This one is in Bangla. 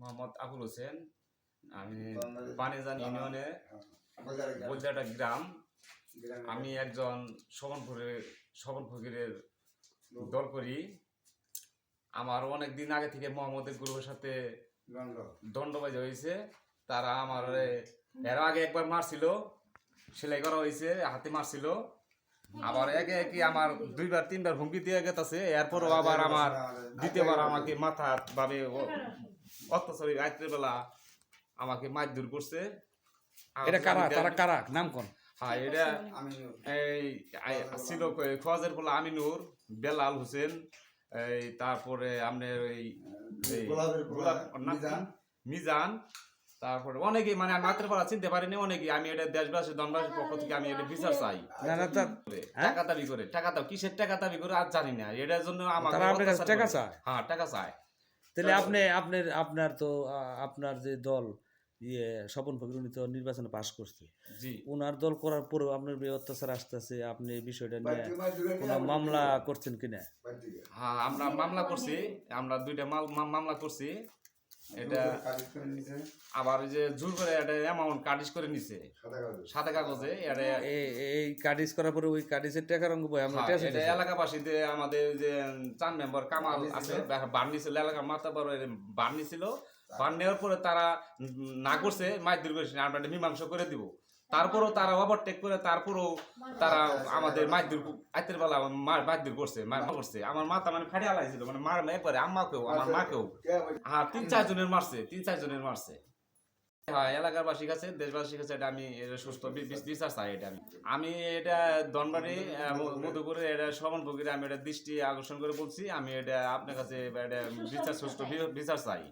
মোহাম্মদ আবুল হোসেন। আমি পানিজান ইউনিয়নে বলজাটা গ্রাম। আমি একজন শবন ফকিরের দল করি। আমার অনেক দিন আগে থেকে মোহাম্মদের গ্রুপের সাথে দণ্ডবাজি হয়েছে। তারা আমার এর আগে একবার মারছিল, সেলাই করা হয়েছে, হাতে মারছিল। আবার একে একে আমার 2-3বার হুমকি দিয়ে গেছে। এরপরও আবার আমার দ্বিতীয়বার আমাকে মাথা ভাবে অত্যাচারী রাত্রে বেলা আমাকে মারধর করছে। এটা কারা, তারা কারা, নাম কোন? হ্যাঁ, এটা এই ছিল খোয়াজের বলা আমিনুর, বেলাল হোসেন, এই তারপরে আপনার মিজান, তারপরে অনেকেই, মানে আমি মাত্র পারা চিনতে পারিনি অনেকেই। আমি এটা দেশবাসী দনবাসীর পক্ষ থেকে আমি এটা বিচার চাই। টাকা দাবি করে, টাকা দাও, কিসের টাকা দাবি করে আর জানি না। এটার জন্য আমার টাকা চায়। হ্যাঁ, টাকা চায়। তাহলে আপনার তো আপনার যে দল স্বপন ফকির, উনি তো নির্বাচনে পাশ করছে। জি, ওনার দল করার পরেও আপনার অত্যাচার আসতেছে, আপনি বিষয়টা নিয়ে কোনো মামলা করছেন কিনা? হ্যাঁ, আমরা মামলা করছি, আমরা 2টা মামলা করছি। এটা আবার ওই যে জোর করে একটা অ্যামাউন্ট কাটিস করে নিছে সাদা কাগজে। এই কাটিস করার পরে ওই কাটিসের টাকার অঙ্গ এটা এলাকাবাসীতে আমাদের যে 4 মেম্বার কামাল আছে, বার্নি ছিল, এলাকার মাথা বড় বার্নি ছিল। বান নেওয়ার পরে তারা না করছে, মাইদুর করেছে, আমরা মীমাংসা করে দিব। তারপরও তারা ওভারটেক করে, তারপরও তারা আমাদের মাইদুর আইতের বেলা মাইদুর করছে। আমার মাথা মানে ফাটিয়ে আলাইছিল, মানে মার একবারে আম্মাকেও আমার মাকেও। হ্যাঁ, 3-4 জনের মারছে, 3-4 জনের মারছে। হ্যাঁ, এলাকার বাসীর কাছে, দেশবাসীর কাছে এটা আমি সুস্থ বিচার চাই। এটা আমি এটা ধনবাড়ি মধুপুরে এটা শ্রবণ ফকিরে আমি এটা দৃষ্টি আকর্ষণ করে বলছি। আমি এটা আপনার কাছে এটা সুস্থ বিচার চাই।